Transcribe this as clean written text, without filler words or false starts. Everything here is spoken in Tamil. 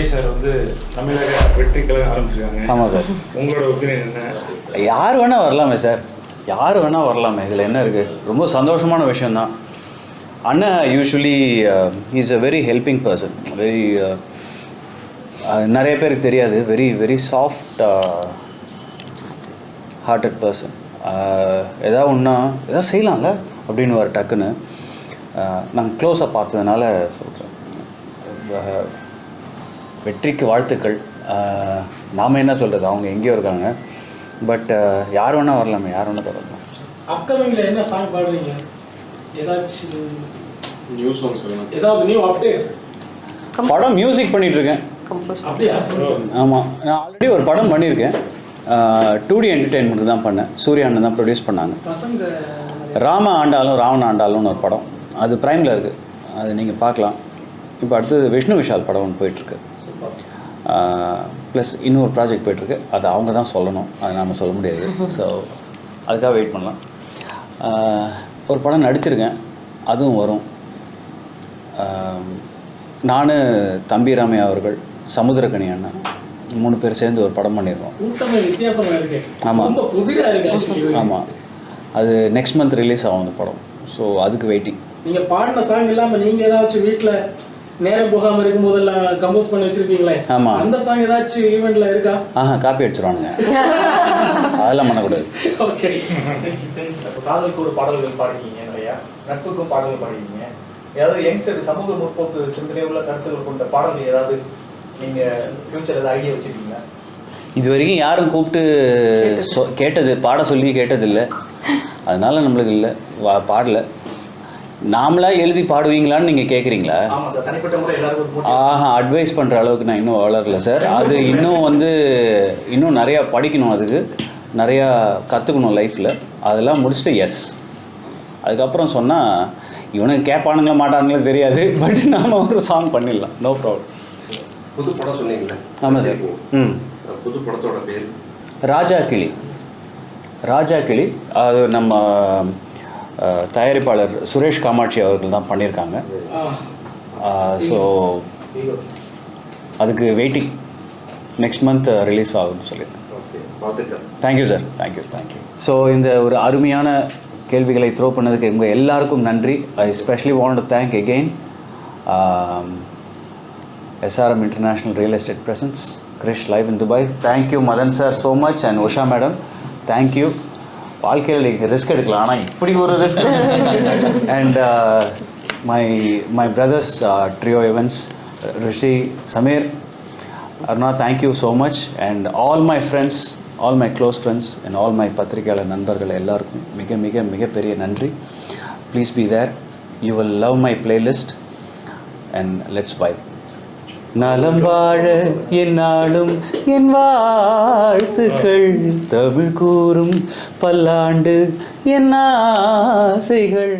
விஜய் சார் வந்து தமிழக வெற்றி கழகம் ஆரம்பிச்சிருக்காங்க. ஆமாம் சார். உங்களோட ஒப்பீனியன் என்ன? யார் வேணால் வரலாமே சார், யார் வேணால் வரலாமே, இதில் என்ன இருக்குது? ரொம்ப சந்தோஷமான விஷயந்தான். அண்ணா usually is a very helping person, very நிறைய பேருக்கு தெரியாது, very very soft hearted person. எதாவது ஒன்றா எதாவது செய்யலாம்ல அப்படின்னு ஒரு டக்குன்னு நாங்கள் க்ளோஸாக பார்த்ததுனால சொல்கிறேன். வெற்றிக்கு வாழ்த்துக்கள். நாம் என்ன சொல்கிறது, அவங்க எங்கேயோ இருக்காங்க. பட் யார் வேணால் வரலாமே, யார் வேணால் வரலாம். அப்கமிங்கில் என்ன சாங் பாடுறீங்க? ஏதாச்சும் நியூ சாங்ஸ் ஏதாவது நியூ அப்டேட்? படம் மியூசிக் பண்ணிகிட்ருக்கேன். அப்படியா? ஆமாம், நான் ஆல்ரெடி ஒரு படம் பண்ணியிருக்கேன். 2D என்டர்டெயின்மெண்ட்டு தான் பண்ணேன். சூர்யா அண்ணன் தான் ப்ரொடியூஸ் பண்ணாங்க. பசங்க ராம ஆண்டாலும் ராவண ஆண்டாலும்னு ஒரு படம், அது ப்ரைமில் இருக்குது, அது நீங்கள் பார்க்கலாம். இப்போ அடுத்தது விஷ்ணு விஷால் படம் ஒன்று போயிட்டுருக்கு. ப்ளஸ் இன்னொரு ப்ராஜெக்ட் போயிட்டுருக்கு, அது அவங்க தான் சொல்லணும், அது நாம் சொல்ல முடியாது. ஸோ அதுக்காக வெயிட் பண்ணலாம். ஒரு படம் நடிச்சிருக்கேன், அதுவும் வரும். நான், தம்பி ராமையா அவர்கள், சமுத்திரக்கனி அண்ணன் 3 பேர் சேர்ந்து ஒரு படம் பண்ணியிருக்கோம். ஆமாம் ஆமாம், அது நெக்ஸ்ட் மந்த் ரிலீஸ் ஆகும் அந்த படம். ஸோ அதுக்கு வெயிட்டிங். நீங்கள் பாடின சாங் இல்லாமல் நீங்கள் ஏதாச்சும் வீட்டில் நேரம் போகாமல் இருக்கும்போதெல்லாம் கம்போஸ் பண்ணி வச்சுருக்கீங்களே? ஆமாம், அந்த சாங் ஏதாச்சும் ஈவெண்ட்டில் இருக்கா? காப்பி அடிச்சிருவானுங்க, அதெல்லாம் பண்ணக்கூடாது. ஓகே. காதலுக்கு ஒரு பாடல்கள் பாடிக்கிங்க, நிறையா நட்புக்கும் பாடல்கள் பாடிக்கிங்க. ஏதாவது யங்ஸ்டர் சமூக முற்போக்கு சிந்தனை உள்ள கருத்துக்கள் கொண்ட பாடல்கள் ஏதாவது நீங்கள் ஃப்யூச்சர் ஏதாவது ஐடியா வச்சுருக்கீங்களா? இது வரைக்கும் யாரும் கூப்பிட்டு கேட்டது, பாட சொல்லி கேட்டதில்லை, அதனால நம்மளுக்கு இல்லை, பாடலை. நாமளாக எழுதி பாடுவீங்களான்னு நீங்கள் கேட்குறீங்களா? அட்வைஸ் பண்ணுற அளவுக்கு நான் இன்னும் வளரல சார். அது இன்னும் நிறையா படிக்கணும், அதுக்கு நிறையா கற்றுக்கணும் லைஃப்பில். அதெல்லாம் முடிச்சுட்டு எஸ், அதுக்கப்புறம் சொன்னால் இவனுக்கு கேட்பானுங்களா மாட்டானுங்களே தெரியாது, பட் நாம் ஒரு சாங் பண்ணிடலாம், நோ ப்ராப்ளம். புது படம் சொன்னீங்களா? ஆமாம் சார். புது படத்தோட பேர் ராஜா கிளி. ராஜா கிளி அது நம்ம தயாரிப்பாளர் சுரேஷ் காமாட்சி அவர்கள் தான் பண்ணியிருக்காங்க. ஸோ அதுக்கு வெயிட்டிங், நெக்ஸ்ட் மந்த் ரிலீஸ் ஆகும்னு சொல்லியிருக்கேன். Thank you sir, thank you. ஸோ இந்த ஒரு அருமையான கேள்விகளை த்ரோ பண்ணதுக்கு உங்கள் எல்லாருக்கும் நன்றி. I specially want to thank again SRM International Real Estate Presence, Krish live in Dubai. Thank you Madan sir so much and Usha madam, thank you. வாழ்க்கையில் ரிஸ்க் எடுக்கலாம், ஆனால் இப்படி ஒரு risk. And my brothers Trio Events, Rishi, Samir, Aruna, thank you so much. And all my friends, all my close friends and all my பத்திரிகையாளர் நண்பர்கள் எல்லாருக்கும் மிக மிக மிகப்பெரிய நன்றி. Please be there, you will love my playlist and let's vibe. நலம் வாழ என்னாலும் என் வாழ்த்துக்கள், தமிழ் கூறும் பல்லாண்டு என் ஆசைகள்.